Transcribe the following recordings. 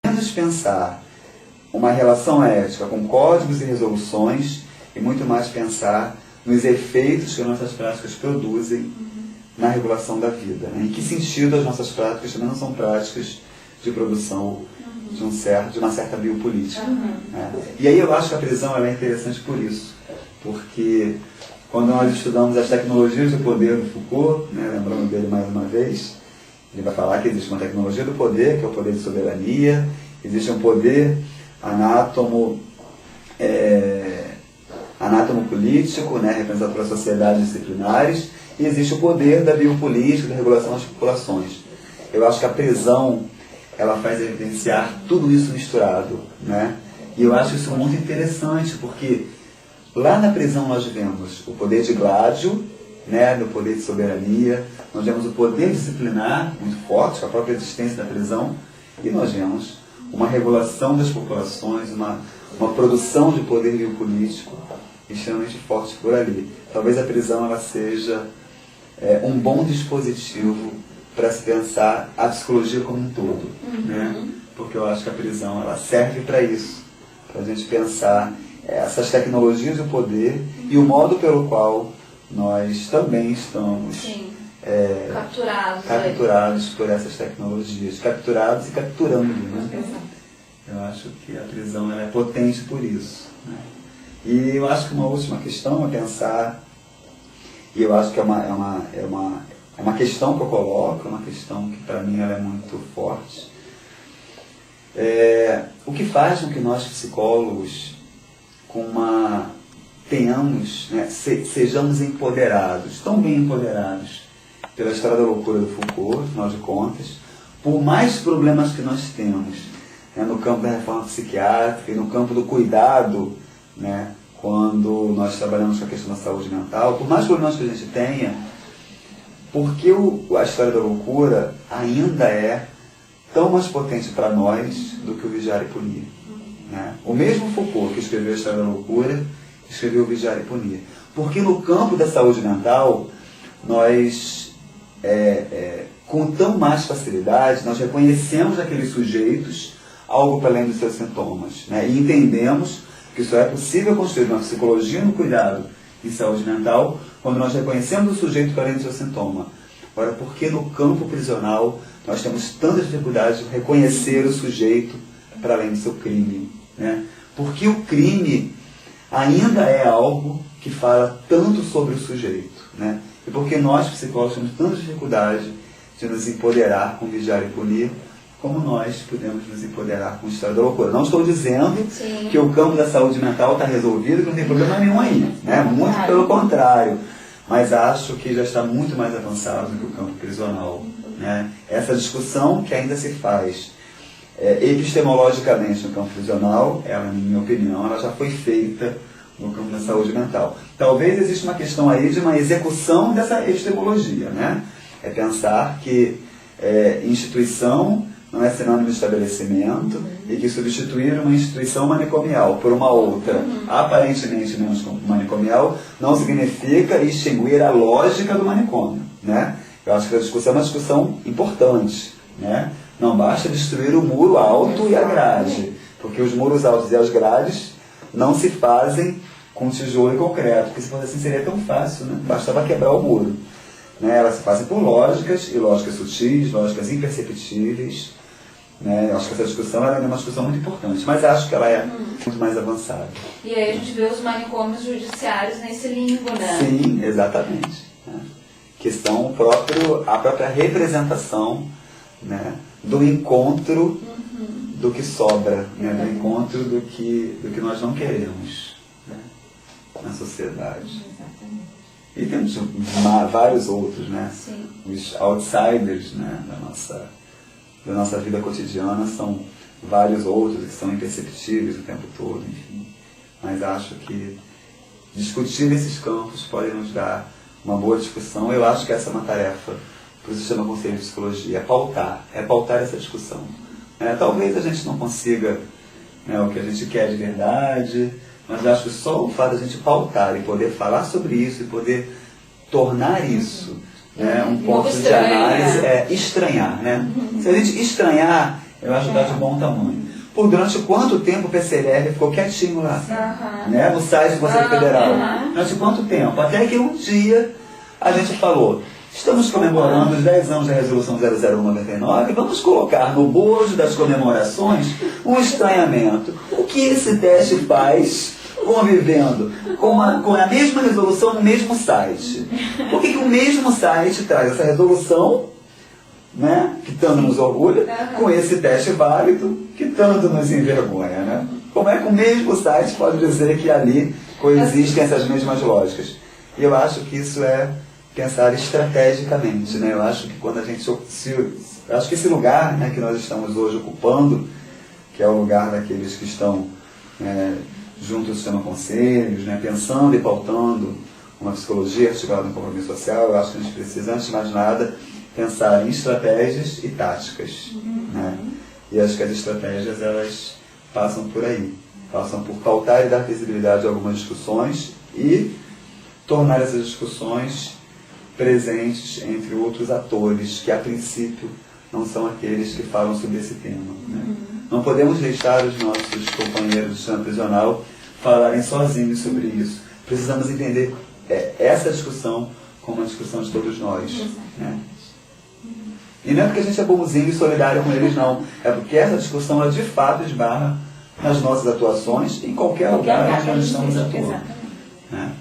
menos pensar uma relação ética com códigos e resoluções e muito mais pensar nos efeitos que as nossas práticas produzem na regulação da vida. Né? Em que sentido as nossas práticas também não são práticas de produção de uma certa biopolítica. Né? E aí eu acho que a prisão é interessante por isso, porque quando nós estudamos as tecnologias do poder do Foucault, né, lembrando dele mais uma vez, ele vai falar que existe uma tecnologia do poder, que é o poder de soberania, existe um poder anátomo político, né, representado pelas sociedades disciplinares, e existe o poder da biopolítica, da regulação das populações. Eu acho que a prisão, ela faz evidenciar tudo isso misturado, né? E eu acho isso muito interessante, porque lá na prisão nós vemos o poder de Gládio, né, do poder de soberania, nós vemos o poder disciplinar muito forte, com a própria existência da prisão, e nós vemos uma regulação das populações, uma produção de poder biopolítico extremamente forte por ali. Talvez a prisão ela seja um bom dispositivo para se pensar a psicologia como um todo, né? Porque eu acho que a prisão ela serve para isso, para a gente pensar essas tecnologias do poder e o modo pelo qual nós também estamos capturados por essas tecnologias, capturados e capturando, né? Eu acho que a prisão ela é potente por isso, né? E eu acho que uma última questão a pensar, e eu acho que é uma questão que eu coloco, uma questão que para mim ela é muito forte, o que faz com que nós psicólogos tenhamos, né, sejamos empoderados, tão bem empoderados pela história da loucura do Foucault, afinal de contas, por mais problemas que nós temos, né, no campo da reforma psiquiátrica e no campo do cuidado, né, quando nós trabalhamos com a questão da saúde mental, por mais problemas que a gente tenha, porque a história da loucura ainda é tão mais potente para nós do que o Vigiar e Punir. Né? O mesmo Foucault que escreveu a história da loucura, escreveu o Vigiar e Punir. Porque no campo da saúde mental, nós, com tão mais facilidade, nós reconhecemos naqueles sujeitos algo para além dos seus sintomas. Né? E entendemos que só é possível construir uma psicologia no cuidado em saúde mental quando nós reconhecemos o sujeito para além do seu sintoma. Agora, por que no campo prisional nós temos tanta dificuldade de reconhecer o sujeito para além do seu crime? Né? Porque o crime ainda é algo que fala tanto sobre o sujeito. Né? E porque nós, psicólogos, temos tanta dificuldade de nos empoderar com Vigiar e Punir, como nós podemos nos empoderar com a história da loucura. Não estou dizendo que o campo da saúde mental está resolvido, que não tem problema nenhum aí. Né? Muito pelo contrário. Mas acho que já está muito mais avançado do que o campo prisional. Né? Essa discussão que ainda se faz epistemologicamente no campo prisional, ela, na minha opinião, ela já foi feita no campo da saúde mental. Talvez exista uma questão aí de uma execução dessa epistemologia. Né? É pensar que instituição não é sinônimo de estabelecimento e que substituir uma instituição manicomial por uma outra aparentemente menos manicomial não significa extinguir a lógica do manicômio. Né? Eu acho que a discussão é uma discussão importante. Né? Não basta destruir o muro alto e a grade, porque os muros altos e as grades não se fazem com tijolo e concreto, porque se fosse assim seria tão fácil, né? Bastava quebrar o muro. Né? Elas se fazem por lógicas, e lógicas sutis, lógicas imperceptíveis. Né? Eu acho que essa discussão é uma discussão muito importante, mas acho que ela é muito mais avançada. E aí a gente vê os manicômios judiciários nesse limbo, né? Sim, exatamente. Né? Que são a própria representação, né, do encontro do que sobra, né, do encontro do que nós não queremos, né, na sociedade. Exatamente. E temos vários outros, né? Sim. Os outsiders, né, da nossa vida cotidiana são vários outros que são imperceptíveis o tempo todo, enfim. Mas acho que discutir esses campos pode nos dar uma boa discussão. Eu acho que essa é uma tarefa para o Sistema Conselho de Psicologia, é pautar essa discussão. Talvez a gente não consiga, né, o que a gente quer de verdade, mas acho que só o fato de a gente pautar e poder falar sobre isso e poder tornar isso, né, um ponto de análise, estranhar. Né? Se a gente estranhar, eu acho que dá de bom tamanho. por durante quanto tempo o PCLR ficou quietinho lá, né, no site do Conselho Federal? Durante quanto tempo? Até que um dia a gente falou, estamos comemorando os 10 anos da Resolução 001/99, vamos colocar no bojo das comemorações um estranhamento. O que esse teste faz convivendo com a mesma resolução no mesmo site? Por que o mesmo site traz essa resolução, né, que tanto nos orgulha, com esse teste válido, que tanto nos envergonha, né? Como é que o mesmo site pode dizer que ali coexistem essas mesmas lógicas? E eu acho que isso é pensar estrategicamente, né? Eu acho que quando a gente acho que esse lugar, né, que nós estamos hoje ocupando, que é o lugar daqueles que estão junto ao sistema conselhos, né, pensando e pautando uma psicologia articulada no compromisso social, eu acho que a gente precisa, antes de mais nada, pensar em estratégias e táticas, né? E acho que as estratégias, elas passam por aí, passam por pautar e dar visibilidade a algumas discussões e tornar essas discussões presentes entre outros atores que, a princípio, não são aqueles que falam sobre esse tema, né? Não podemos deixar os nossos companheiros do sistema prisional falarem sozinhos sobre isso. Precisamos entender essa discussão como uma discussão de todos nós, né? E não é porque a gente é bonzinho e solidário com eles, não. É porque essa discussão, ela de fato esbarra nas nossas atuações em qualquer lugar onde nós estamos atuando, né?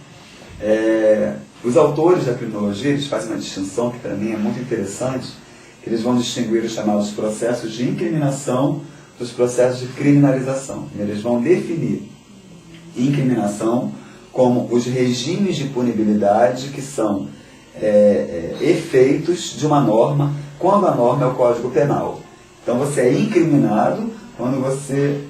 Os autores da criminologia, eles fazem uma distinção que para mim é muito interessante, que eles vão distinguir os chamados processos de incriminação dos processos de criminalização. Eles vão definir incriminação como os regimes de punibilidade que são efeitos de uma norma, quando a norma é o Código Penal. Então você é incriminado quando você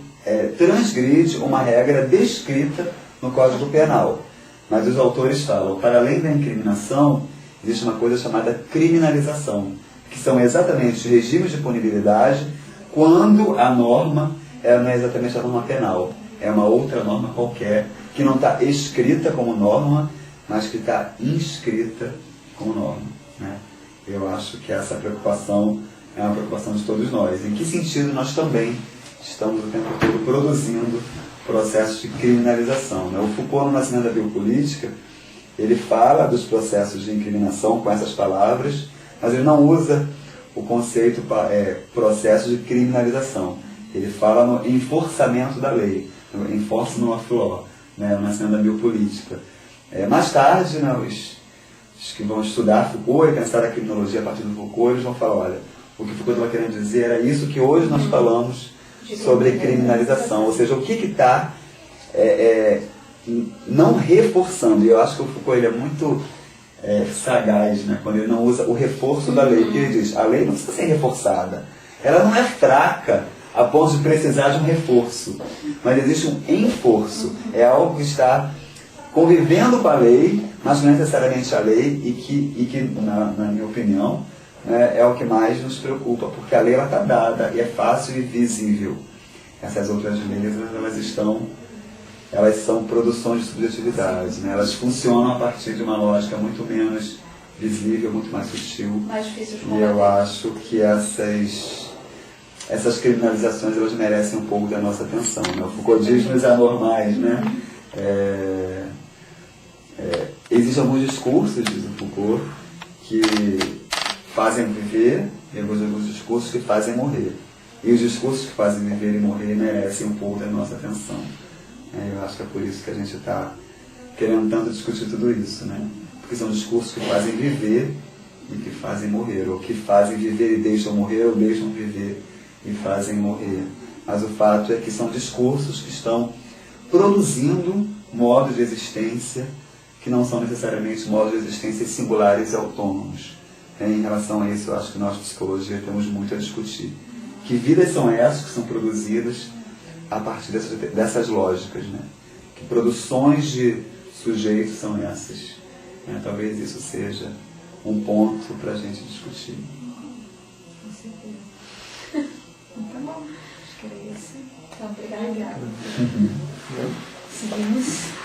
transgride uma regra descrita no Código Penal. Mas os autores falam, para além da incriminação, existe uma coisa chamada criminalização, que são exatamente os regimes de punibilidade quando a norma não é exatamente a norma penal, é uma outra norma qualquer, que não está escrita como norma, mas que está inscrita como norma, né? Eu acho que essa preocupação é uma preocupação de todos nós. Em que sentido nós também estamos o tempo todo produzindo processos de criminalização, né? O Foucault, no Nascimento da Biopolítica, ele fala dos processos de incriminação com essas palavras, mas ele não usa o conceito processo de criminalização. Ele fala no enforçamento da lei, no enforcement of law, né? No Nascimento da Biopolítica. Mais tarde, né, os que vão estudar Foucault e pensar a criminologia a partir do Foucault, eles vão falar, olha, o que Foucault estava querendo dizer era isso que hoje nós falamos sobre criminalização, ou seja, o que está não reforçando. E eu acho que o Foucault ele é muito sagaz, né, quando ele não usa o reforço da lei, porque ele diz, a lei não precisa ser reforçada, ela não é fraca a ponto de precisar de um reforço, mas existe um enforço, é algo que está convivendo com a lei, mas não necessariamente a lei, e que na minha opinião, é o que mais nos preocupa, porque a lei está dada e é fácil e visível. Essas outras leis, elas são produções de subjetividade, né? Elas funcionam a partir de uma lógica muito menos visível, muito mais sutil. Mais difícil de e eu acho que essas criminalizações, elas merecem um pouco da nossa atenção, né? O Foucault diz nos anormais, né? Existem alguns discursos, diz o Foucault, que fazem viver, e alguns discursos que fazem morrer. E os discursos que fazem viver e morrer merecem um pouco da nossa atenção. Eu acho que é por isso que a gente está querendo tanto discutir tudo isso, né? Porque são discursos que fazem viver e que fazem morrer, ou que fazem viver e deixam morrer, ou deixam viver e fazem morrer. Mas o fato é que são discursos que estão produzindo modos de existência que não são necessariamente modos de existência singulares e autônomos. Em relação a isso, eu acho que nós, psicologia, temos muito a discutir. Que vidas são essas que são produzidas a partir dessas lógicas, né? Que produções de sujeitos são essas? Talvez isso seja um ponto para a gente discutir. Com certeza. Muito bom. Acho que era isso. Então, obrigada. Seguimos.